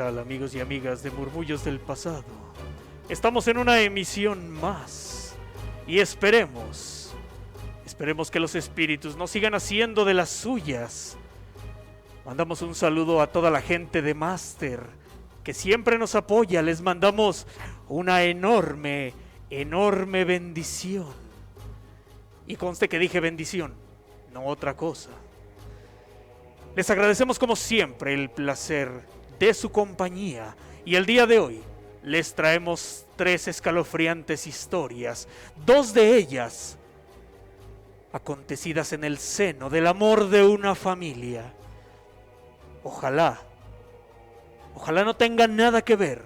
tal, amigos y amigas de Murmullos del Pasado? Estamos en una emisión más y esperemos que los espíritus no sigan haciendo de las suyas. Mandamos un saludo a toda la gente de Master que siempre nos apoya. Les mandamos una enorme bendición. Y conste que dije bendición, no otra cosa. Les agradecemos como siempre el placer de su compañía y el día de hoy les traemos 3 escalofriantes historias, 2 de ellas acontecidas en el seno del amor de una familia. Ojalá no tengan nada que ver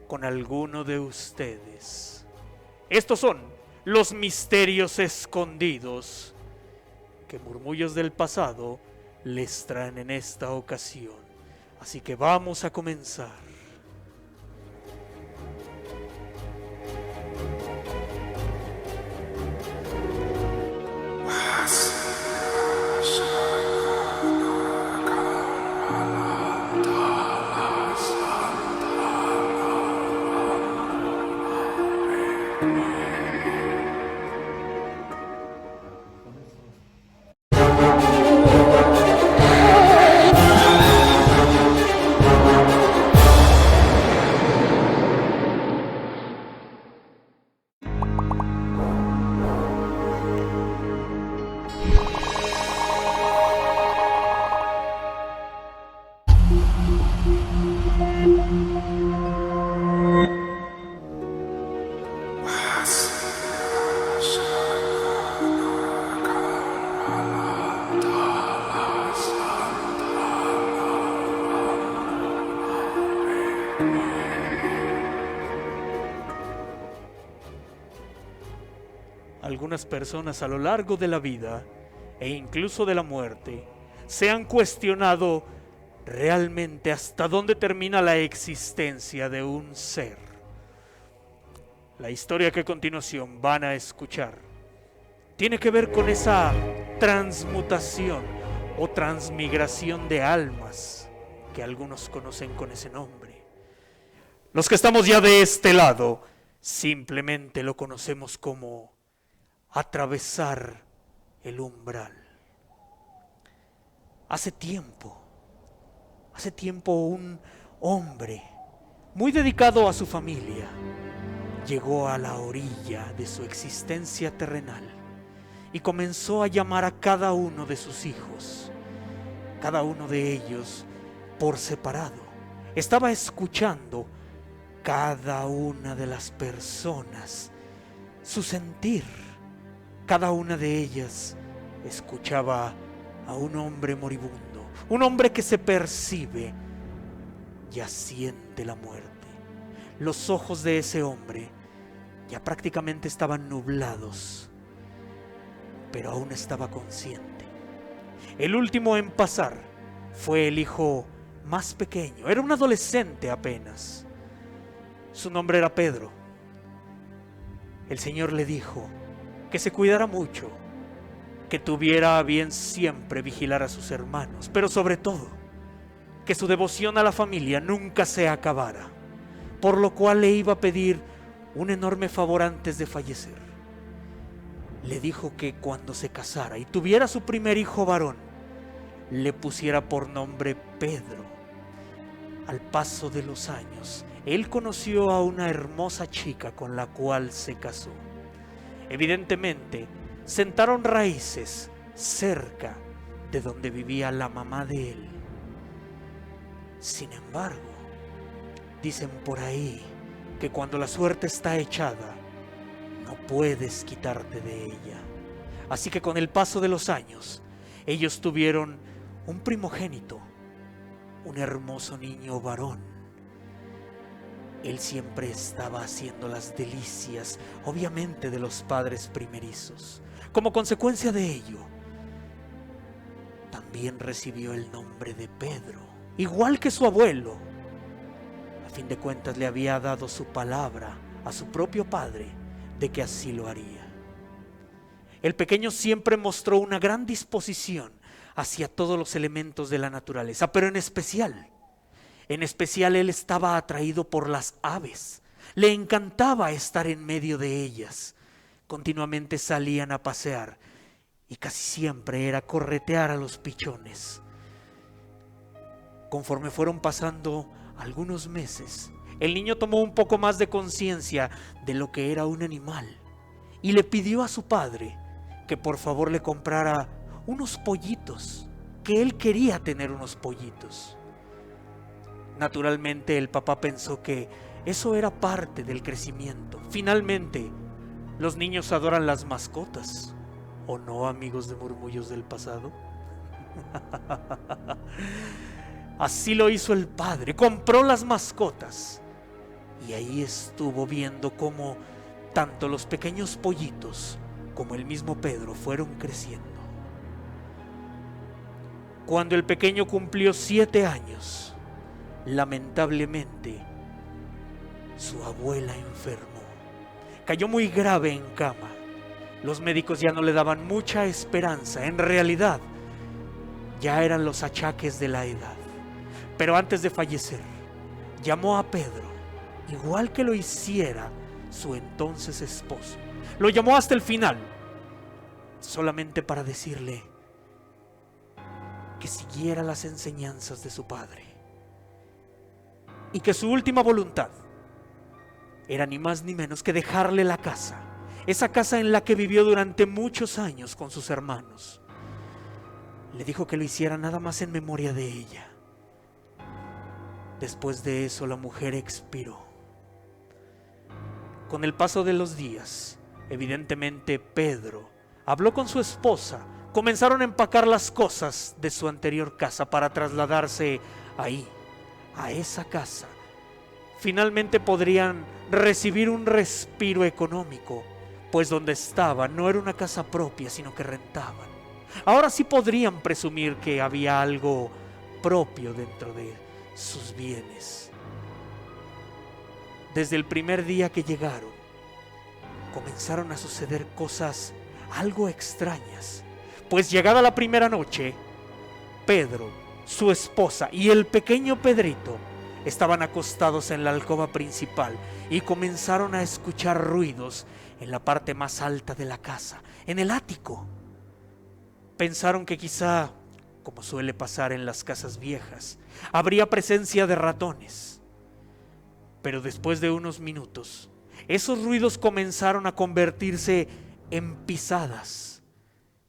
con alguno de ustedes. Estos son los misterios escondidos que Murmullos del Pasado les traen en esta ocasión. Así que vamos a comenzar. Algunas personas a lo largo de la vida e incluso de la muerte se han cuestionado realmente hasta dónde termina la existencia de un ser. La historia que a continuación van a escuchar tiene que ver con esa transmutación o transmigración de almas que algunos conocen con ese nombre. Los que estamos ya de este lado simplemente lo conocemos como atravesar el umbral. Hace tiempo un hombre muy dedicado a su familia llegó a la orilla de su existencia terrenal y comenzó a llamar a cada uno de sus hijos, cada uno de ellos por separado. Estaba escuchando cada una de las personas, su sentir. Cada una de ellas escuchaba a un hombre moribundo, un hombre que se percibe, ya siente la muerte. Los ojos de ese hombre ya prácticamente estaban nublados, pero aún estaba consciente. El último en pasar fue el hijo más pequeño, era un adolescente apenas. Su nombre era Pedro. El Señor le dijo que se cuidara mucho, que tuviera a bien siempre vigilar a sus hermanos, pero sobre todo, que su devoción a la familia nunca se acabara, por lo cual le iba a pedir un enorme favor antes de fallecer. Le dijo que cuando se casara y tuviera su primer hijo varón, le pusiera por nombre Pedro. Al paso de los años, él conoció a una hermosa chica con la cual se casó. Evidentemente, sentaron raíces cerca de donde vivía la mamá de él. Sin embargo, dicen por ahí que cuando la suerte está echada, no puedes quitarte de ella. Así que con el paso de los años, ellos tuvieron un primogénito, un hermoso niño varón. Él siempre estaba haciendo las delicias, obviamente, de los padres primerizos. Como consecuencia de ello, también recibió el nombre de Pedro, igual que su abuelo. A fin de cuentas le había dado su palabra a su propio padre de que así lo haría. El pequeño siempre mostró una gran disposición hacia todos los elementos de la naturaleza, pero en especial En especial él estaba atraído por las aves. Le encantaba estar en medio de ellas. Continuamente salían a pasear y casi siempre era corretear a los pichones. Conforme fueron pasando algunos meses, el niño tomó un poco más de conciencia de lo que era un animal y le pidió a su padre que por favor le comprara unos pollitos, que él quería tener unos pollitos. Naturalmente el papá pensó que eso era parte del crecimiento. Finalmente, los niños adoran las mascotas, ¿o no, amigos de Murmullos del Pasado? Así lo hizo el padre, compró las mascotas y ahí estuvo viendo cómo tanto los pequeños pollitos como el mismo Pedro fueron creciendo. Cuando el pequeño cumplió 7 años, lamentablemente, su abuela enfermó. Cayó muy grave en cama. Los médicos ya no le daban mucha esperanza. En realidad, ya eran los achaques de la edad. Pero antes de fallecer, llamó a Pedro, igual que lo hiciera su entonces esposo. Lo llamó hasta el final, solamente para decirle que siguiera las enseñanzas de su padre y que su última voluntad era ni más ni menos que dejarle la casa, esa casa en la que vivió durante muchos años con sus hermanos. Le dijo que lo hiciera nada más en memoria de ella. Después de eso, la mujer expiró. Con el paso de los días, evidentemente Pedro habló con su esposa. Comenzaron a empacar las cosas de su anterior casa para trasladarse ahí, a esa casa. Finalmente podrían recibir un respiro económico, pues donde estaban no era una casa propia, sino que rentaban. Ahora sí podrían presumir que había algo propio dentro de sus bienes. Desde el primer día que llegaron, comenzaron a suceder cosas algo extrañas, pues llegada la primera noche, Pedro, su esposa y el pequeño Pedrito estaban acostados en la alcoba principal y comenzaron a escuchar ruidos en la parte más alta de la casa, en el ático. Pensaron que quizá, como suele pasar en las casas viejas, habría presencia de ratones. Pero después de unos minutos, esos ruidos comenzaron a convertirse en pisadas.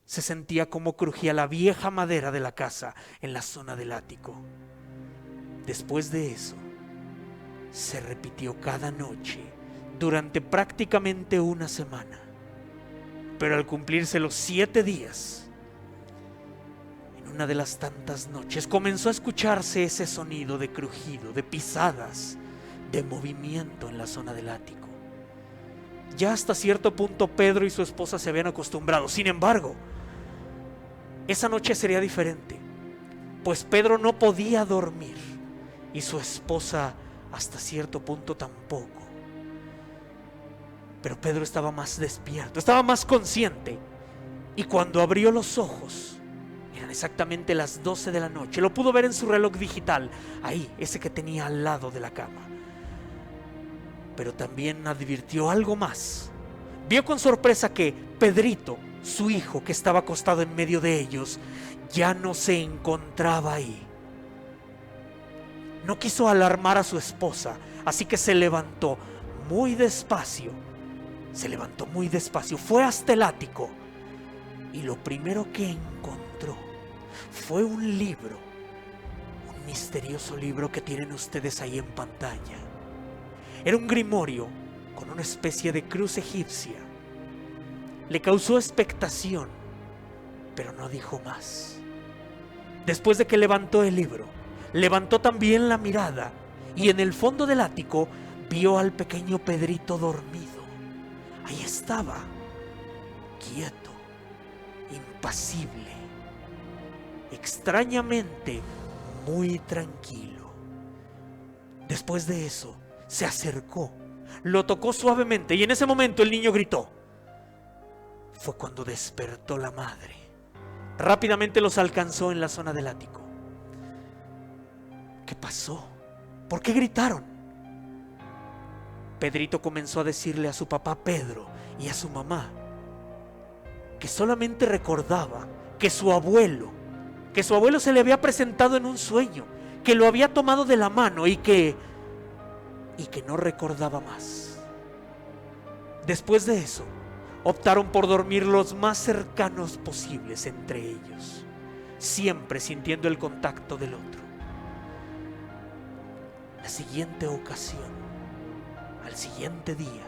Se sentía como crujía la vieja madera de la casa en la zona del ático. Después de eso, se repitió cada noche durante prácticamente una semana. Pero al cumplirse los 7 días, en una de las tantas noches, comenzó a escucharse ese sonido de crujido, de pisadas, de movimiento en la zona del ático. Ya hasta cierto punto Pedro y su esposa se habían acostumbrado. Sin embargo, esa noche sería diferente, pues Pedro no podía dormir y su esposa hasta cierto punto tampoco. Pero Pedro estaba más despierto, estaba más consciente, y cuando abrió los ojos eran exactamente las 12 de la noche. Lo pudo ver en su reloj digital, ahí, ese que tenía al lado de la cama. Pero también advirtió algo más. Vio con sorpresa que Pedrito, su hijo, que estaba acostado en medio de ellos, ya no se encontraba ahí. No quiso alarmar a su esposa, así que se levantó muy despacio. Fue hasta el ático y lo primero que encontró fue un libro, un misterioso libro que tienen ustedes ahí en pantalla. Era un grimorio con una especie de cruz egipcia. Le causó expectación, pero no dijo más. Después de que levantó el libro, levantó también la mirada y en el fondo del ático vio al pequeño Pedrito dormido. Ahí estaba, quieto, impasible, extrañamente muy tranquilo. Después de eso, se acercó, lo tocó suavemente y en ese momento el niño gritó. Fue cuando despertó la madre. Rápidamente los alcanzó en la zona del ático. ¿Qué pasó? ¿Por qué gritaron? Pedrito comenzó a decirle a su papá Pedro y a su mamá que solamente recordaba que su abuelo se le había presentado en un sueño, que lo había tomado de la mano y que no recordaba más. Después de eso, optaron por dormir los más cercanos posibles entre ellos, siempre sintiendo el contacto del otro. La siguiente ocasión, al siguiente día,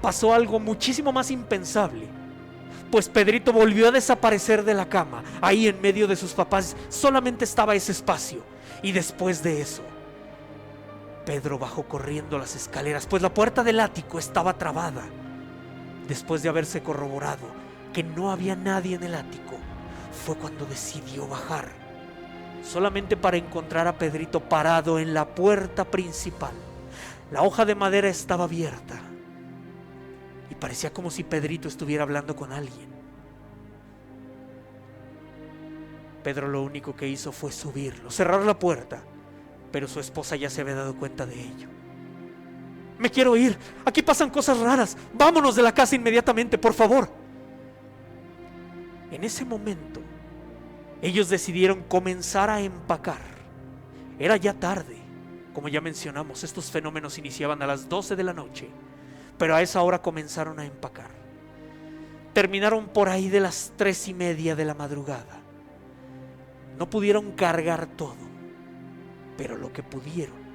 pasó algo muchísimo más impensable, pues Pedrito volvió a desaparecer de la cama. Ahí en medio de sus papás solamente estaba ese espacio. Y después de eso, Pedro bajó corriendo las escaleras, pues la puerta del ático estaba trabada. Después de haberse corroborado que no había nadie en el ático, fue cuando decidió bajar, solamente para encontrar a Pedrito parado en la puerta principal. La hoja de madera estaba abierta y parecía como si Pedrito estuviera hablando con alguien. Pedro lo único que hizo fue subirlo, cerrar la puerta, pero su esposa ya se había dado cuenta de ello. Me quiero ir, aquí pasan cosas raras, vámonos de la casa inmediatamente, por favor. En ese momento, ellos decidieron comenzar a empacar. Era ya tarde, como ya mencionamos, estos fenómenos iniciaban a las 12 de la noche, pero a esa hora comenzaron a empacar. Terminaron por ahí de las 3:30 de la madrugada. No pudieron cargar todo, pero lo que pudieron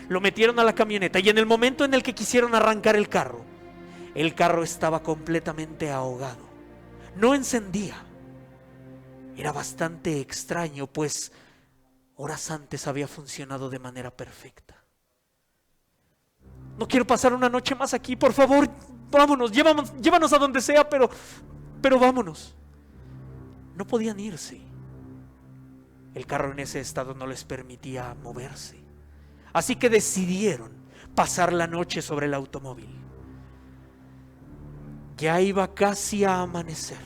lo metieron a la camioneta, y en el momento en el que quisieron arrancar el carro estaba completamente ahogado. No encendía. Era bastante extraño, pues horas antes había funcionado de manera perfecta. No quiero pasar una noche más aquí, por favor, vámonos, llévanos a donde sea, pero vámonos. No podían irse. El carro en ese estado no les permitía moverse. Así que decidieron pasar la noche sobre el automóvil. Ya iba casi a amanecer,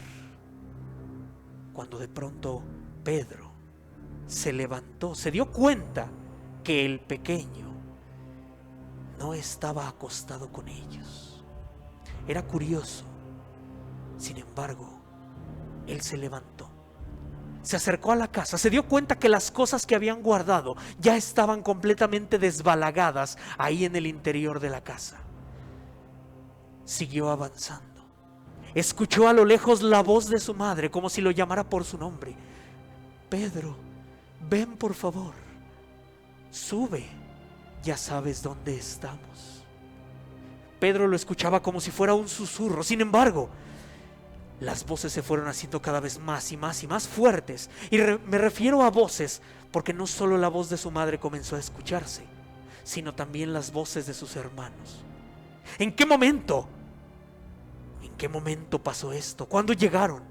cuando de pronto Pedro se levantó, se dio cuenta que el pequeño no estaba acostado con ellos. Era curioso. Sin embargo, él se levantó, se acercó a la casa, se dio cuenta que las cosas que habían guardado ya estaban completamente desbalagadas ahí en el interior de la casa. Siguió avanzando. Escuchó a lo lejos la voz de su madre, como si lo llamara por su nombre. Pedro, ven por favor, sube, ya sabes dónde estamos. Pedro lo escuchaba como si fuera un susurro. Sin embargo, las voces se fueron haciendo cada vez más y más y más fuertes. Y me refiero a voces porque no solo la voz de su madre comenzó a escucharse, sino también las voces de sus hermanos. ¿En qué momento? ¿En qué momento pasó esto? ¿Cuándo llegaron?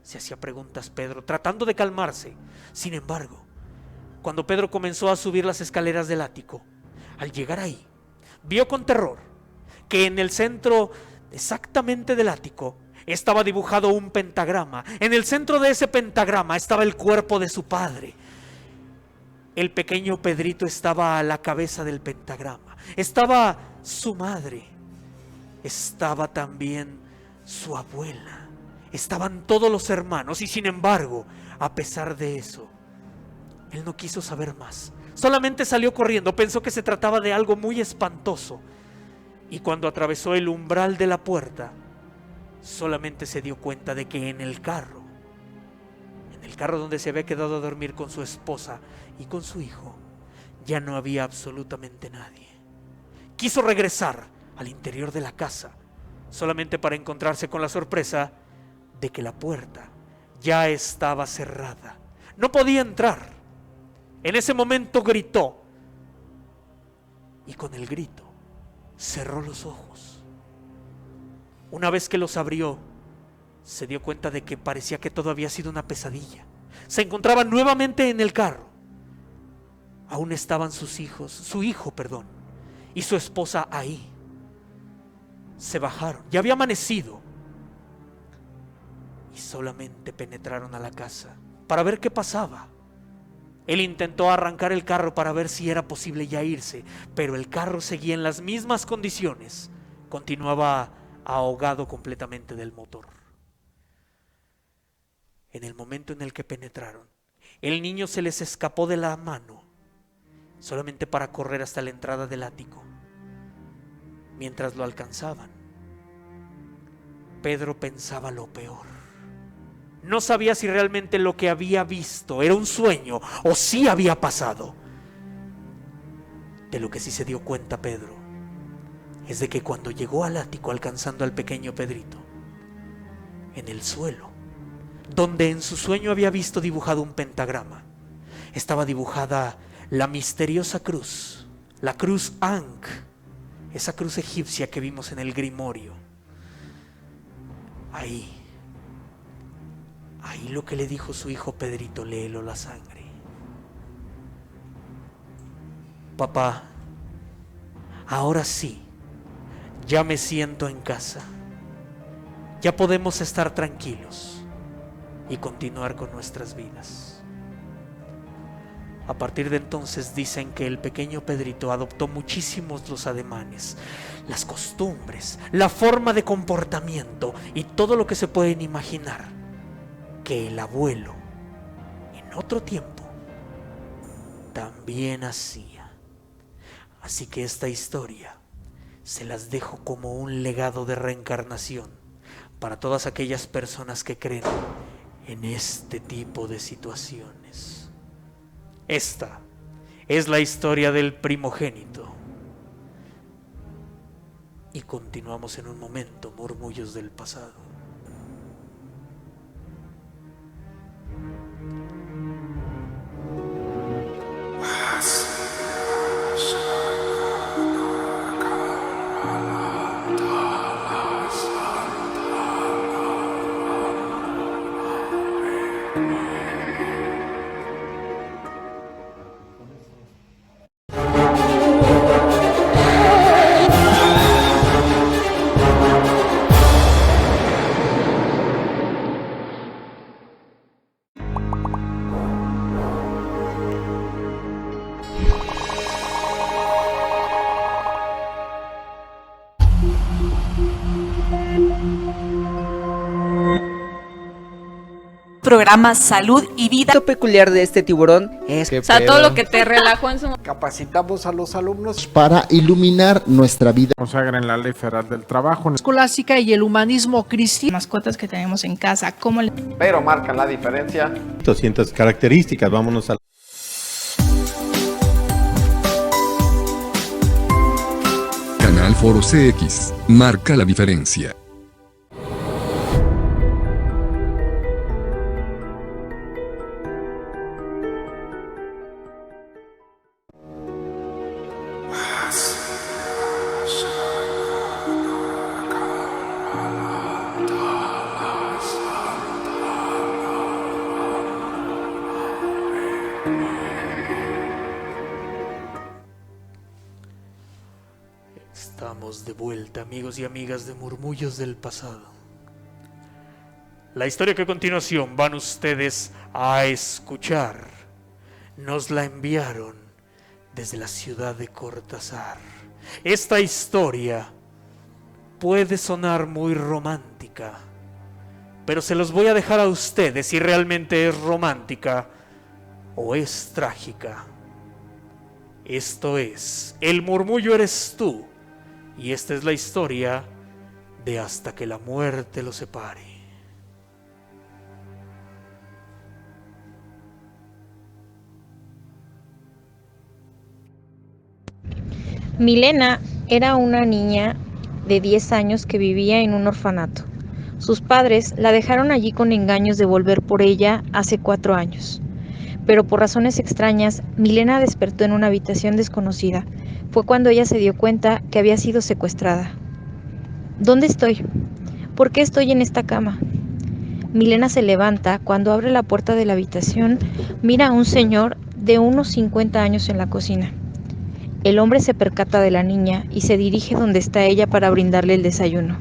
Se hacía preguntas Pedro, tratando de calmarse. Sin embargo, cuando Pedro comenzó a subir las escaleras del ático, al llegar ahí, vio con terror que en el centro exactamente del ático estaba dibujado un pentagrama. En el centro de ese pentagrama estaba el cuerpo de su padre. El pequeño Pedrito estaba a la cabeza del pentagrama. Estaba su madre. Estaba también su abuela. Estaban todos los hermanos. Y sin embargo, a pesar de eso, él no quiso saber más. Solamente salió corriendo. Pensó que se trataba de algo muy espantoso. Y cuando atravesó el umbral de la puerta, solamente se dio cuenta de que en el carro donde se había quedado a dormir con su esposa y con su hijo, ya no había absolutamente nadie. Quiso regresar al interior de la casa, solamente para encontrarse con la sorpresa de que la puerta ya estaba cerrada. No podía entrar. En ese momento gritó, y con el grito cerró los ojos. Una vez que los abrió, se dio cuenta de que parecía que todo había sido una pesadilla. Se encontraba nuevamente en el carro. Aún estaban su hijo, y su esposa ahí. Se bajaron, ya había amanecido, y solamente penetraron a la casa para ver qué pasaba. Él intentó arrancar el carro para ver si era posible ya irse, pero el carro seguía en las mismas condiciones. Continuaba ahogado completamente del motor. En el momento en el que penetraron, el niño se les escapó de la mano, solamente para correr hasta la entrada del ático. Mientras lo alcanzaban, Pedro pensaba lo peor. No sabía si realmente lo que había visto era un sueño o si había pasado. De lo que sí se dio cuenta Pedro es de que cuando llegó al ático alcanzando al pequeño Pedrito, en el suelo, donde en su sueño había visto dibujado un pentagrama, estaba dibujada la misteriosa cruz, la cruz Ankh, esa cruz egipcia que vimos en el grimorio. Ahí lo que le dijo su hijo Pedrito, le heló la sangre. Papá, ahora sí, ya me siento en casa. Ya podemos estar tranquilos y continuar con nuestras vidas. A partir de entonces dicen que el pequeño Pedrito adoptó muchísimos los ademanes, las costumbres, la forma de comportamiento y todo lo que se pueden imaginar que el abuelo en otro tiempo también hacía. Así que esta historia se las dejo como un legado de reencarnación para todas aquellas personas que creen en este tipo de situaciones. Esta es la historia del primogénito. Y continuamos en un momento, murmullos del pasado. Programa Salud y Vida. Lo peculiar de este tiburón es O sea, todo lo que te relajó en su momento. Capacitamos a los alumnos para iluminar nuestra vida. Consagran la Ley Federal del Trabajo escolástica y el humanismo cristiano. Mascotas que tenemos en casa, ¿cómo le... Pero marcan la diferencia. 200 características, vámonos a... Canal Foro CX, marca la diferencia. Estamos de vuelta, amigos y amigas de Murmullos del Pasado. La historia que a continuación van ustedes a escuchar nos la enviaron desde la ciudad de Cortázar. Esta historia puede sonar muy romántica, pero se los voy a dejar a ustedes si realmente es romántica o es trágica. Esto es El Murmullo Eres Tú. Y esta es la historia de Hasta que la muerte los separe. Milena era una niña de 10 años que vivía en un orfanato. Sus padres la dejaron allí con engaños de volver por ella hace 4 años. Pero por razones extrañas, Milena despertó en una habitación desconocida. Fue cuando ella se dio cuenta que había sido secuestrada. ¿Dónde estoy? ¿Por qué estoy en esta cama? Milena se levanta. Cuando abre la puerta de la habitación, mira a un señor de unos 50 años en la cocina. El hombre se percata de la niña y se dirige donde está ella para brindarle el desayuno.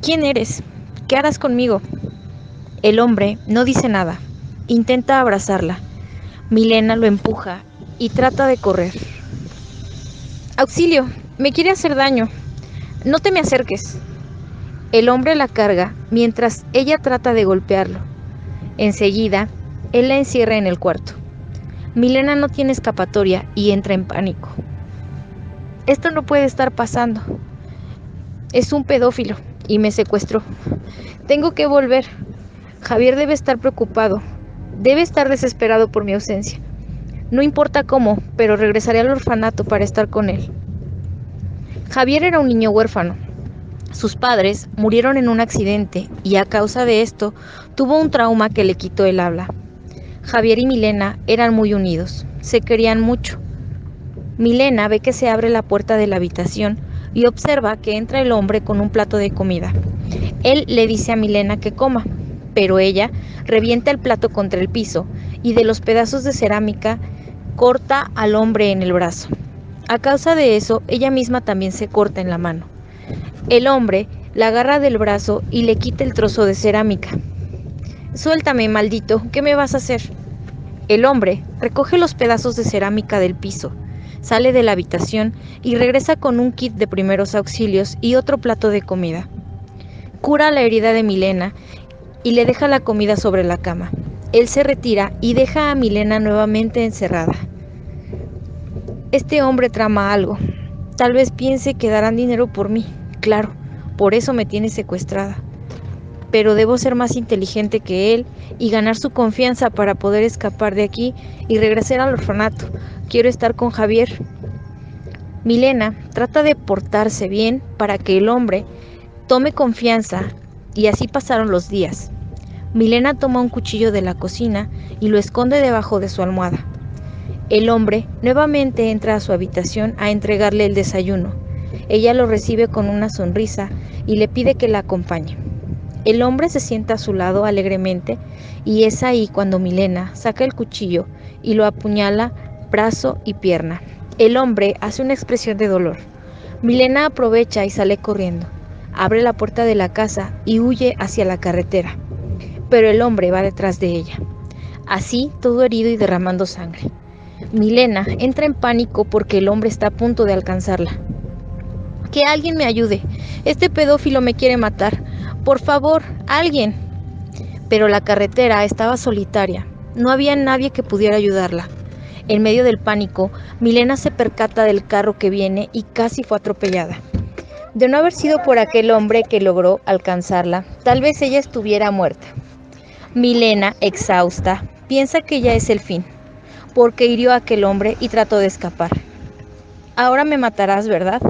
¿Quién eres? ¿Qué harás conmigo? El hombre no dice nada. Intenta abrazarla. Milena lo empuja y trata de correr. ¡Auxilio! Me quiere hacer daño. No te me acerques. El hombre la carga mientras ella trata de golpearlo. Enseguida, él la encierra en el cuarto. Milena no tiene escapatoria y entra en pánico. Esto no puede estar pasando. Es un pedófilo y me secuestró. Tengo que volver. Javier debe estar preocupado. Debe estar desesperado por mi ausencia. No importa cómo, pero regresaré al orfanato para estar con él. Javier era un niño huérfano. Sus padres murieron en un accidente y a causa de esto tuvo un trauma que le quitó el habla. Javier y Milena eran muy unidos, se querían mucho. Milena ve que se abre la puerta de la habitación y observa que entra el hombre con un plato de comida. Él le dice a Milena que coma, pero ella revienta el plato contra el piso y de los pedazos de cerámica corta al hombre en el brazo. A causa de eso, ella misma también se corta en la mano. El hombre la agarra del brazo y le quita el trozo de cerámica. «Suéltame, maldito, ¿qué me vas a hacer?» El hombre recoge los pedazos de cerámica del piso, sale de la habitación y regresa con un kit de primeros auxilios y otro plato de comida. Cura la herida de Milena y le deja la comida sobre la cama. Él se retira y deja a Milena nuevamente encerrada. Este hombre trama algo. Tal vez piense que darán dinero por mí. Claro, por eso me tiene secuestrada. Pero debo ser más inteligente que él y ganar su confianza para poder escapar de aquí y regresar al orfanato. Quiero estar con Javier. Milena trata de portarse bien para que el hombre tome confianza y así pasaron los días. Milena toma un cuchillo de la cocina y lo esconde debajo de su almohada. El hombre nuevamente entra a su habitación a entregarle el desayuno. Ella lo recibe con una sonrisa y le pide que la acompañe. El hombre se sienta a su lado alegremente y es ahí cuando Milena saca el cuchillo y lo apuñala brazo y pierna. El hombre hace una expresión de dolor. Milena aprovecha y sale corriendo. Abre la puerta de la casa y huye hacia la carretera. Pero el hombre va detrás de ella. Así, todo herido y derramando sangre. Milena entra en pánico porque el hombre está a punto de alcanzarla. ¡Que alguien me ayude! Este pedófilo me quiere matar. ¡Por favor, alguien! Pero la carretera estaba solitaria. No había nadie que pudiera ayudarla. En medio del pánico, Milena se percata del carro que viene y casi fue atropellada. De no haber sido por aquel hombre que logró alcanzarla, tal vez ella estuviera muerta. Milena, exhausta, piensa que ya es el fin, porque hirió a aquel hombre y trató de escapar. Ahora me matarás, ¿verdad?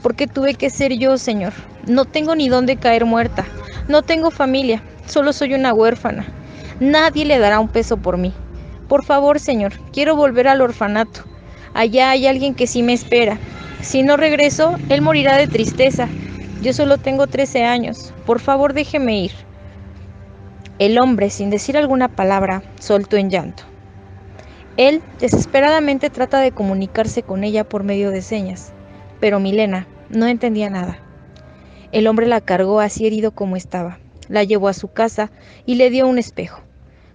Porque tuve que ser yo, Señor. No tengo ni dónde caer muerta. No tengo familia. Solo soy una huérfana. Nadie le dará un peso por mí. Por favor, Señor, quiero volver al orfanato. Allá hay alguien que sí me espera. Si no regreso, él morirá de tristeza. Yo solo tengo 13 años. Por favor, déjeme ir. El hombre, sin decir alguna palabra, soltó en llanto. Él desesperadamente trata de comunicarse con ella por medio de señas, pero Milena no entendía nada. El hombre la cargó así herido como estaba, la llevó a su casa y le dio un espejo.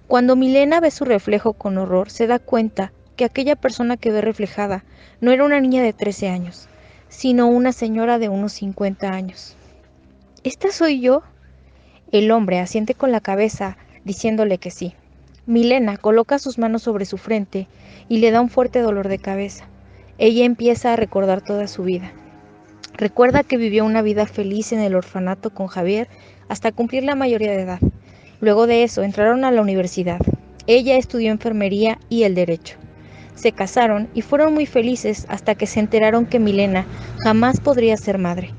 Cuando Milena ve su reflejo con horror, se da cuenta que aquella persona que ve reflejada no era una niña de 13 años, sino una señora de unos 50 años. ¿Esta soy yo? El hombre asiente con la cabeza, diciéndole que sí. Milena coloca sus manos sobre su frente y le da un fuerte dolor de cabeza. Ella empieza a recordar toda su vida. Recuerda que vivió una vida feliz en el orfanato con Javier hasta cumplir la mayoría de edad. Luego de eso entraron a la universidad. Ella estudió enfermería y el derecho. Se casaron y fueron muy felices hasta que se enteraron que Milena jamás podría ser madre.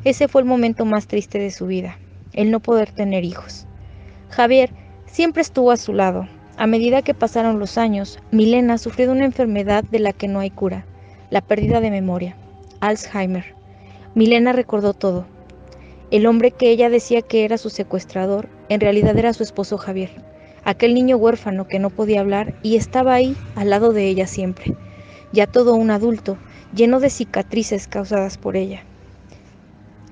Ese fue el momento más triste de su vida, el no poder tener hijos. Javier siempre estuvo a su lado. A medida que pasaron los años, Milena sufrió de una enfermedad de la que no hay cura, la pérdida de memoria, Alzheimer. Milena recordó todo. El hombre que ella decía que era su secuestrador, en realidad era su esposo Javier, aquel niño huérfano que no podía hablar y estaba ahí al lado de ella siempre, ya todo un adulto, lleno de cicatrices causadas por ella.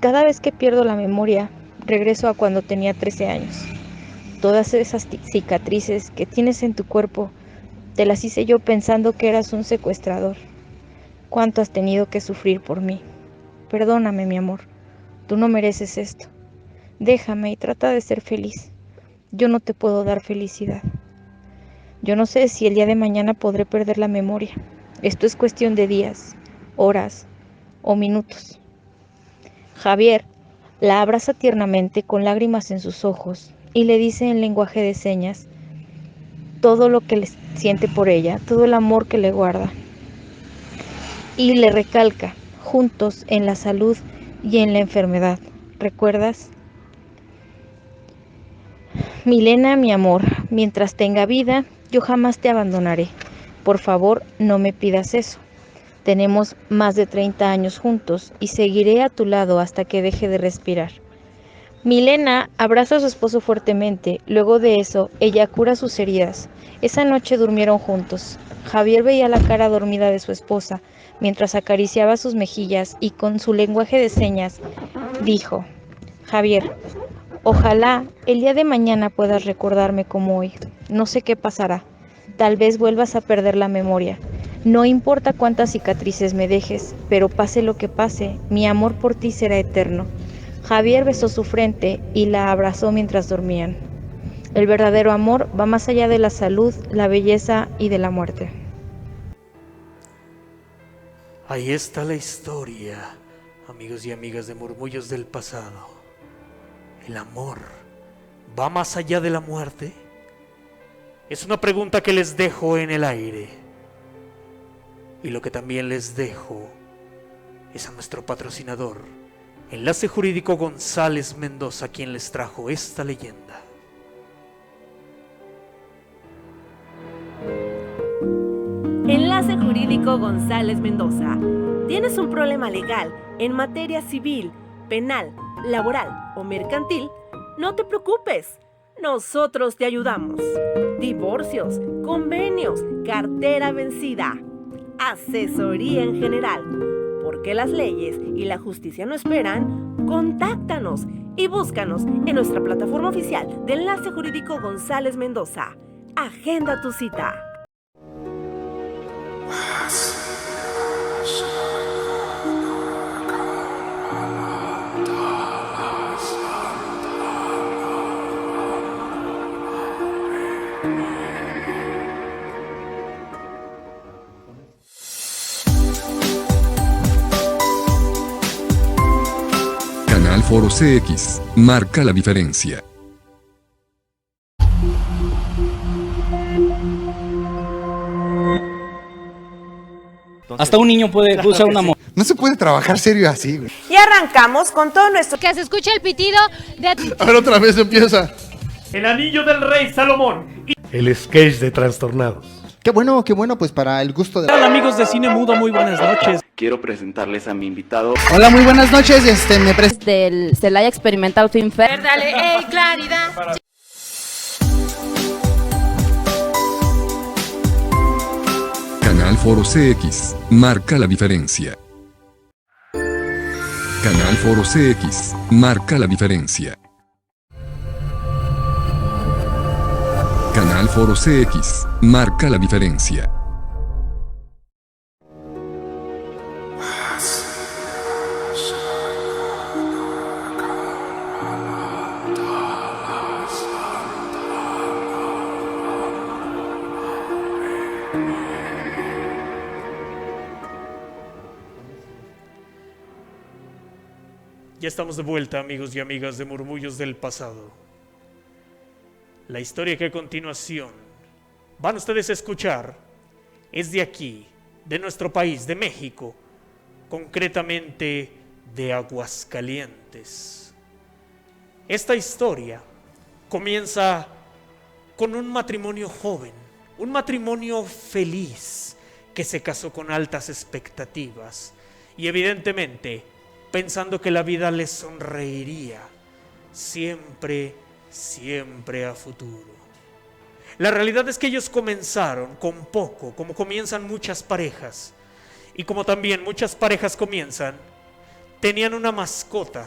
Cada vez que pierdo la memoria, regreso a cuando tenía 13 años. Todas esas cicatrices que tienes en tu cuerpo Te las hice yo pensando que eras un secuestrador. ¿Cuánto has tenido que sufrir por mí? Perdóname, mi amor. Tú no mereces esto. Déjame y trata de ser feliz. Yo no te puedo dar felicidad. Yo no sé si el día de mañana podré perder la memoria. Esto es cuestión de días, horas o minutos. Javier la abraza tiernamente con lágrimas en sus ojos y le dice en lenguaje de señas todo lo que le siente por ella, todo el amor que le guarda. Y le recalca, juntos en la salud y en la enfermedad. ¿Recuerdas? Milena, mi amor, mientras tenga vida, yo jamás te abandonaré. Por favor, no me pidas eso. Tenemos más de 30 años juntos y seguiré a tu lado hasta que deje de respirar. Milena abraza a su esposo fuertemente. Luego de eso, ella cura sus heridas. Esa noche durmieron juntos. Javier veía la cara dormida de su esposa mientras acariciaba sus mejillas y con su lenguaje de señas dijo: Javier, ojalá el día de mañana puedas recordarme como hoy. No sé qué pasará. Tal vez vuelvas a perder la memoria. No importa cuántas cicatrices me dejes, pero pase lo que pase, mi amor por ti será eterno. Javier besó su frente y la abrazó mientras dormían. El verdadero amor va más allá de la salud, la belleza y de la muerte. Ahí está la historia, amigos y amigas de Murmullos del Pasado. ¿El amor va más allá de la muerte? Es una pregunta que les dejo en el aire. Y lo que también les dejo es a nuestro patrocinador, Enlace Jurídico González Mendoza, quien les trajo esta leyenda. Enlace Jurídico González Mendoza. ¿Tienes un problema legal en materia civil, penal, laboral o mercantil? No te preocupes, nosotros te ayudamos. Divorcios, convenios, cartera vencida, asesoría en general. Porque las leyes y la justicia no esperan, contáctanos y búscanos en nuestra plataforma oficial de Enlace Jurídico González Mendoza. Agenda tu cita. Canal Foro CX, marca la diferencia. Hasta un niño puede usar una moto. No se puede trabajar serio así, güey. Y arrancamos con todo nuestro... Que se escuche el pitido de... A ver, otra vez empieza. El anillo del rey Salomón. El sketch de Trastornados. Qué bueno, pues para el gusto de... Hola amigos de Cine Mudo, muy buenas noches. Quiero presentarles a mi invitado. Hola, muy buenas noches, me presento. Del Celaya Experimental Film Fair. Dale, ¡ey, claridad! Canal Foro CX, marca la diferencia. Canal Foro CX, marca la diferencia. Canal Foro CX, marca la diferencia. Ya estamos de vuelta, amigos y amigas de Murmullos del Pasado. La historia que a continuación van ustedes a escuchar es de aquí, de nuestro país, de México, concretamente de Aguascalientes. Esta historia comienza con un matrimonio joven, un matrimonio feliz que se casó con altas expectativas y evidentemente pensando que la vida les sonreiría siempre a futuro. La realidad es que ellos comenzaron con poco, como comienzan muchas parejas, y como también muchas parejas comienzan, tenían una mascota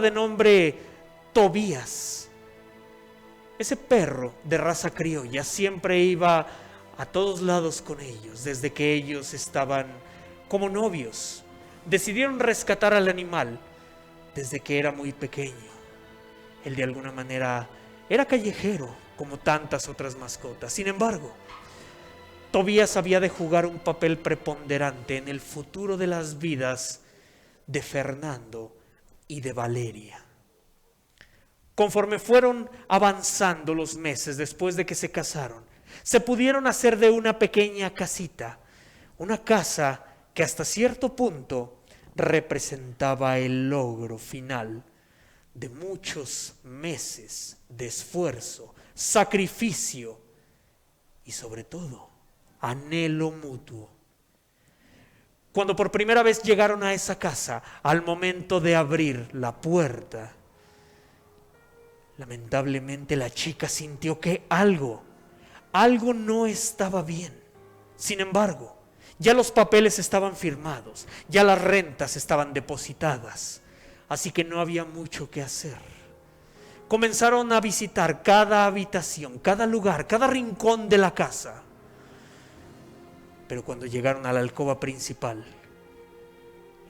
de nombre Tobías. Ese perro de raza criolla siempre iba a todos lados con ellos, desde que ellos estaban como novios. Decidieron rescatar al animal desde que era muy pequeño. Él de alguna manera era callejero, como tantas otras mascotas. Sin embargo, Tobías había de jugar un papel preponderante en el futuro de las vidas de Fernando y de Valeria. Conforme fueron avanzando los meses después de que se casaron, se pudieron hacer de una pequeña casita, una casa que hasta cierto punto representaba el logro final de muchos meses de esfuerzo, sacrificio y sobre todo anhelo mutuo. Cuando por primera vez llegaron a esa casa, al momento de abrir la puerta, lamentablemente la chica sintió que algo no estaba bien. Sin embargo, ya los papeles estaban firmados, ya las rentas estaban depositadas, así que no había mucho que hacer. Comenzaron a visitar cada habitación, cada lugar, cada rincón de la casa. Pero cuando llegaron a la alcoba principal,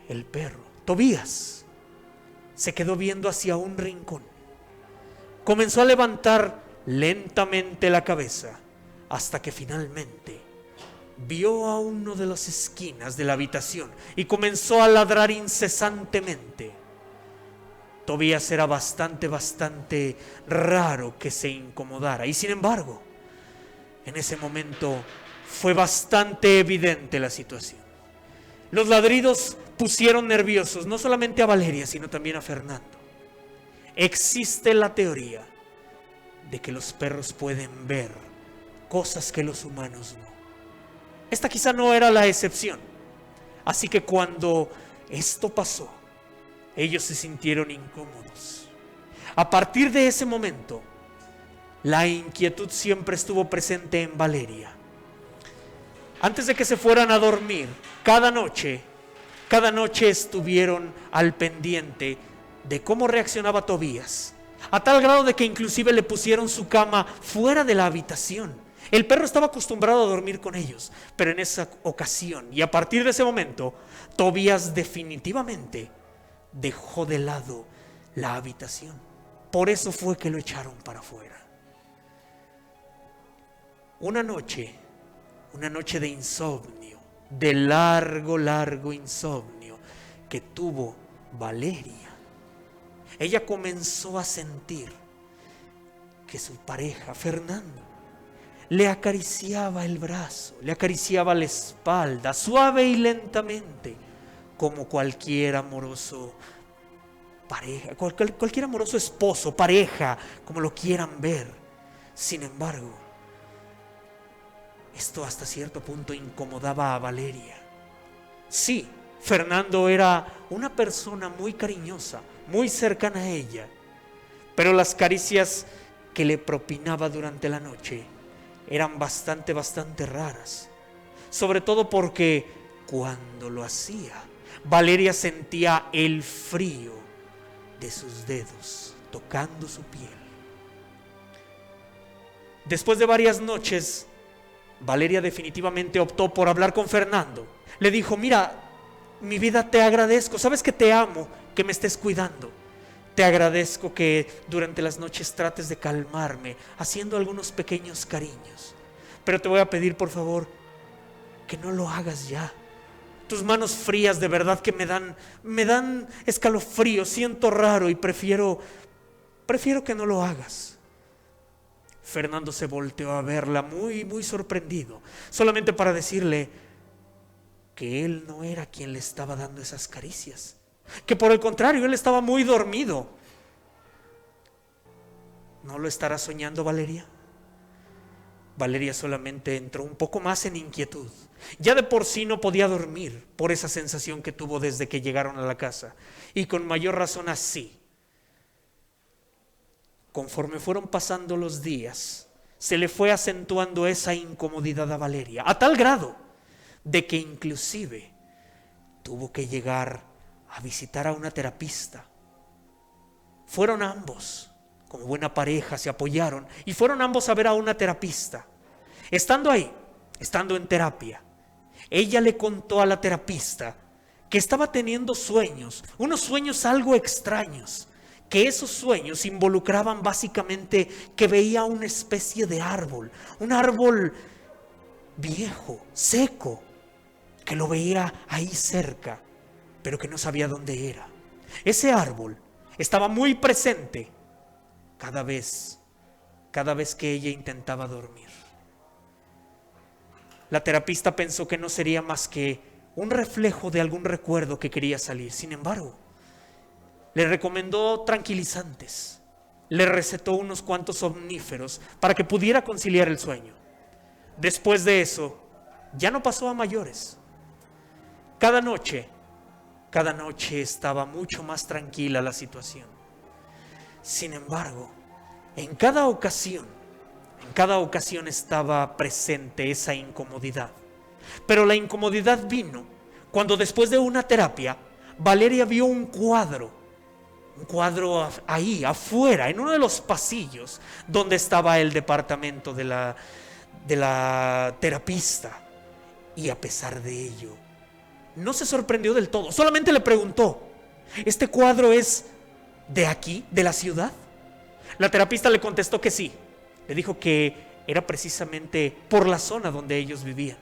el perro, Tobías, se quedó viendo hacia un rincón. Comenzó a levantar lentamente la cabeza hasta que finalmente vio a uno de las esquinas de la habitación y comenzó a ladrar incesantemente. Tobías era bastante raro que se incomodara y sin embargo, en ese momento fue bastante evidente la situación. Los ladridos pusieron nerviosos no solamente a Valeria, sino también a Fernando. Existe la teoría de que los perros pueden ver cosas que los humanos no. Esta quizá no era la excepción. Así que cuando esto pasó, ellos se sintieron incómodos. A partir de ese momento, la inquietud siempre estuvo presente en Valeria. Antes de que se fueran a dormir, cada noche estuvieron al pendiente de cómo reaccionaba Tobías, a tal grado de que inclusive le pusieron su cama fuera de la habitación. El perro estaba acostumbrado a dormir con ellos, pero en esa ocasión y a partir de ese momento, Tobías definitivamente dejó de lado la habitación. Por eso fue que lo echaron para afuera. Una noche de insomnio, de largo insomnio que tuvo Valeria. Ella comenzó a sentir que su pareja, Fernando, le acariciaba el brazo, le acariciaba la espalda, suave y lentamente, como cualquier amoroso pareja, cualquier amoroso esposo, pareja, como lo quieran ver. Sin embargo, esto hasta cierto punto incomodaba a Valeria. Sí, Fernando era una persona muy cariñosa, muy cercana a ella, pero las caricias que le propinaba durante la noche eran bastante raras. Sobre todo porque cuando lo hacía, Valeria sentía el frío de sus dedos tocando su piel. Después de varias noches, Valeria definitivamente optó por hablar con Fernando. Le dijo: mira, mi vida, te agradezco, sabes que te amo, que me estés cuidando. Te agradezco que durante las noches trates de calmarme, haciendo algunos pequeños cariños. Pero te voy a pedir, por favor, que no lo hagas ya. Tus manos frías de verdad que me dan escalofrío, siento raro y prefiero que no lo hagas. Fernando se volteó a verla muy sorprendido, solamente para decirle que él no era quien le estaba dando esas caricias, que por el contrario, él estaba muy dormido. ¿No lo estará soñando, Valeria? Valeria solamente entró un poco más en inquietud. Ya de por sí no podía dormir por esa sensación que tuvo desde que llegaron a la casa, y con mayor razón así. Conforme fueron pasando los días, se le fue acentuando esa incomodidad a Valeria, a tal grado de que inclusive tuvo que llegar a visitar a una terapista. Fueron ambos, Como buena pareja se apoyaron y fueron ambos a ver a una terapista. Estando ahí, estando en terapia, ella le contó a la terapista que estaba teniendo sueños, unos sueños algo extraños, que esos sueños involucraban básicamente que veía una especie de árbol, un árbol viejo, seco, que lo veía ahí cerca, pero que no sabía dónde era. Ese árbol estaba muy presente cada vez que ella intentaba dormir. La terapista pensó que no sería más que un reflejo de algún recuerdo que quería salir. Sin embargo, le recomendó tranquilizantes, le recetó unos cuantos somníferos para que pudiera conciliar el sueño. Después de eso, ya no pasó a mayores. Cada noche estaba mucho más tranquila la situación. Sin embargo, en cada ocasión estaba presente esa incomodidad. Pero la incomodidad vino cuando, después de una terapia, Valeria vio un cuadro ahí afuera, en uno de los pasillos donde estaba el departamento de la terapista. Y a pesar de ello, no se sorprendió del todo, solamente le preguntó: ¿este cuadro es de aquí, de la ciudad? La terapista le contestó que sí. Le dijo que era precisamente por la zona donde ellos vivían.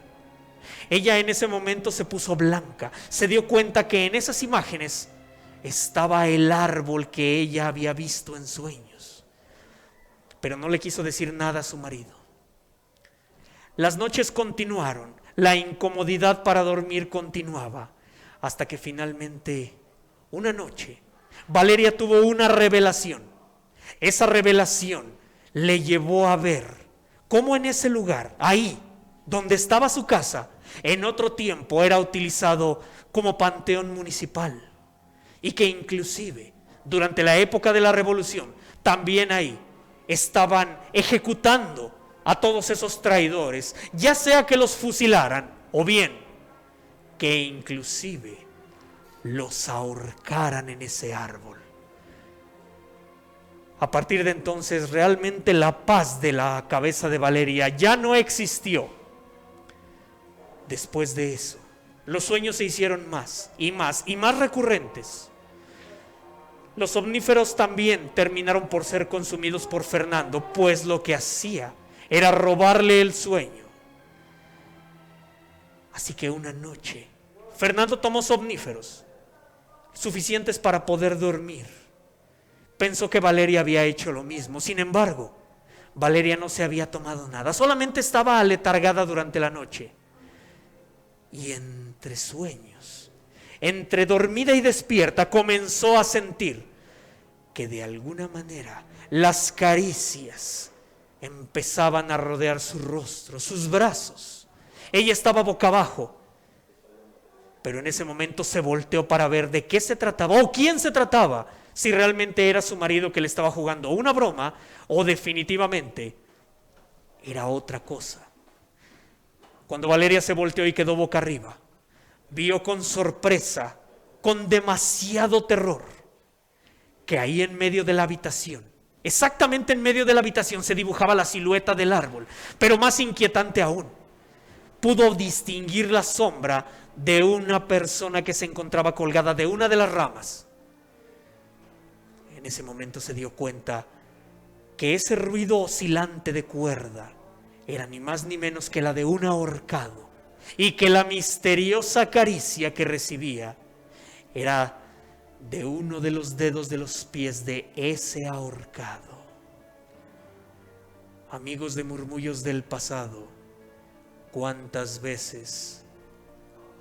Ella en ese momento se puso blanca, se dio cuenta que en esas imágenes estaba el árbol que ella había visto en sueños, pero no le quiso decir nada a su marido. Las noches continuaron, la incomodidad para dormir continuaba, hasta que finalmente, una noche, Valeria tuvo una revelación. Esa revelación le llevó a ver cómo en ese lugar, ahí donde estaba su casa, en otro tiempo era utilizado como panteón municipal, y que inclusive durante la época de la Revolución también ahí estaban ejecutando a todos esos traidores, ya sea que los fusilaran o bien que inclusive los ahorcaran en ese árbol. A partir de entonces, realmente la paz de la cabeza de Valeria ya no existió. Después de eso, los sueños se hicieron más y más y más recurrentes. Los somníferos también terminaron por ser consumidos por Fernando, pues lo que hacía era robarle el sueño. Así que una noche, Fernando tomó somníferos suficientes para poder dormir. Pensó que Valeria había hecho lo mismo. Sin embargo, Valeria no se había tomado nada, solamente estaba aletargada durante la noche. Y entre sueños, entre dormida y despierta, comenzó a sentir que de alguna manera las caricias empezaban a rodear su rostro, sus brazos. Ella estaba boca abajo, pero en ese momento se volteó para ver de qué se trataba o quién se trataba, si realmente era su marido que le estaba jugando una broma o definitivamente era otra cosa. Cuando Valeria se volteó y quedó boca arriba, vio con sorpresa, con demasiado terror, que ahí en medio de la habitación, exactamente en medio de la habitación, se dibujaba la silueta del árbol. Pero más inquietante aún, pudo distinguir la sombra de una persona que se encontraba colgada de una de las ramas. En ese momento se dio cuenta que ese ruido oscilante de cuerda era ni más ni menos que la de un ahorcado, y que la misteriosa caricia que recibía era de uno de los dedos de los pies de ese ahorcado. Amigos de Murmullos del Pasado, ¿cuántas veces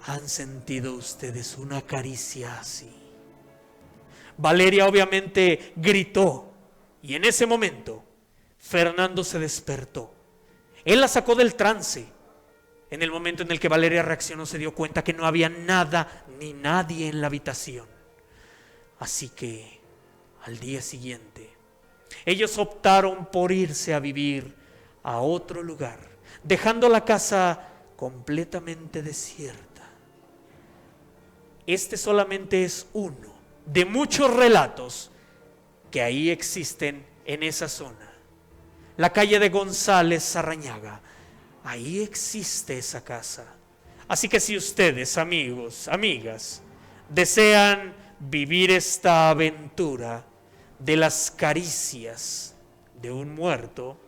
han sentido ustedes una caricia así? Valeria obviamente gritó, y en ese momento Fernando se despertó. Él la sacó del trance. En el momento en el que Valeria reaccionó, se dio cuenta que no había nada ni nadie en la habitación. Así que al día siguiente, ellos optaron por irse a vivir a otro lugar, dejando la casa completamente desierta. Este solamente es uno de muchos relatos que ahí existen en esa zona. La calle de González Sarrañaga. Ahí existe esa casa. Así que si ustedes, amigos, amigas, desean vivir esta aventura de las caricias de un muerto,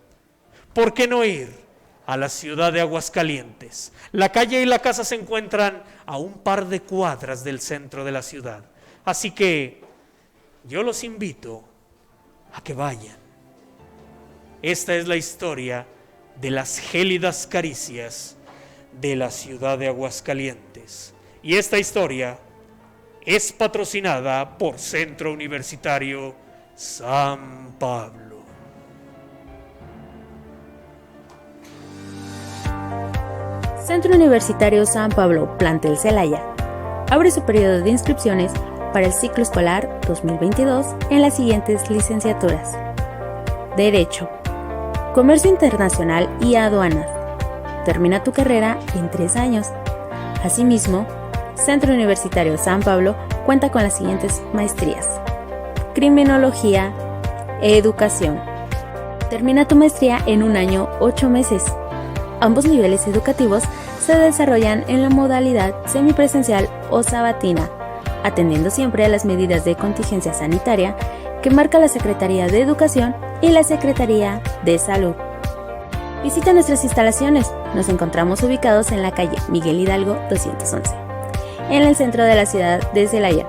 ¿por qué no ir a la ciudad de Aguascalientes? La calle y la casa se encuentran a un par de cuadras del centro de la ciudad. Así que yo los invito a que vayan. Esta es la historia de las gélidas caricias de la ciudad de Aguascalientes. Y esta historia es patrocinada por Centro Universitario San Pablo. Centro Universitario San Pablo, Plantel Celaya, abre su periodo de inscripciones para el ciclo escolar 2022 en las siguientes licenciaturas: Derecho, Comercio Internacional y Aduanas. Termina tu carrera en 3 años. Asimismo, Centro Universitario San Pablo cuenta con las siguientes maestrías: Criminología, Educación. Termina tu maestría en 1 año, 8 meses. Ambos niveles educativos se desarrollan en la modalidad semipresencial o sabatina, atendiendo siempre a las medidas de contingencia sanitaria que marca la Secretaría de Educación y la Secretaría de Salud. Visita nuestras instalaciones. Nos encontramos ubicados en la calle Miguel Hidalgo 211, en el centro de la ciudad de Celaya.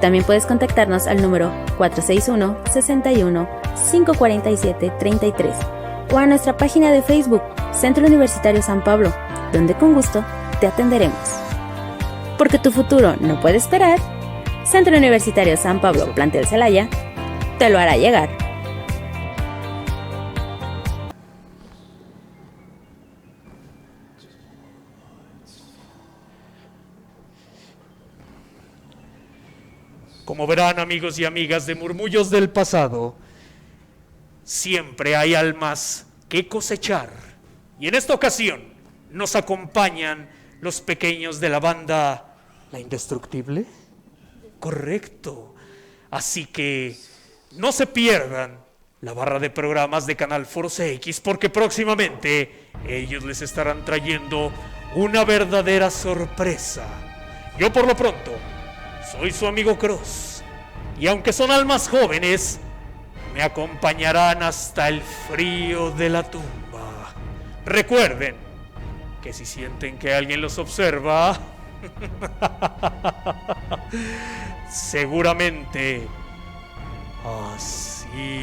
También puedes contactarnos al número 461-61-547-33 o a nuestra página de Facebook, Centro Universitario San Pablo, donde con gusto te atenderemos. Porque tu futuro no puede esperar, Centro Universitario San Pablo, Plantel Celaya, te lo hará llegar. Como verán, amigos y amigas de Murmullos del Pasado, siempre hay almas que cosechar. Y en esta ocasión nos acompañan los pequeños de la banda La Indestructible. Correcto. Así que no se pierdan la barra de programas de Canal Foro CX, porque próximamente ellos les estarán trayendo una verdadera sorpresa. Yo por lo pronto soy su amigo Cross, y aunque son almas jóvenes, me acompañarán hasta el frío de la tumba. Recuerden que si sienten que alguien los observa, seguramente así es.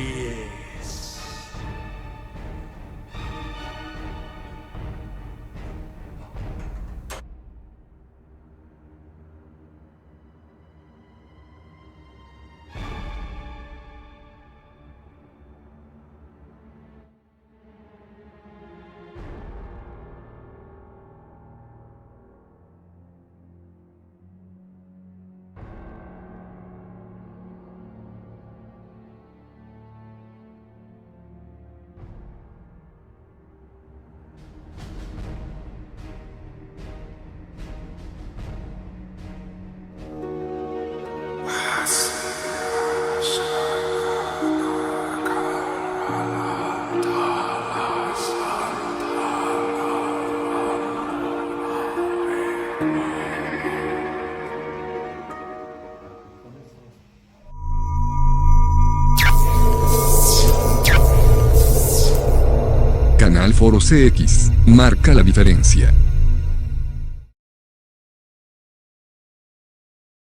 Canal Foro CX, marca la diferencia.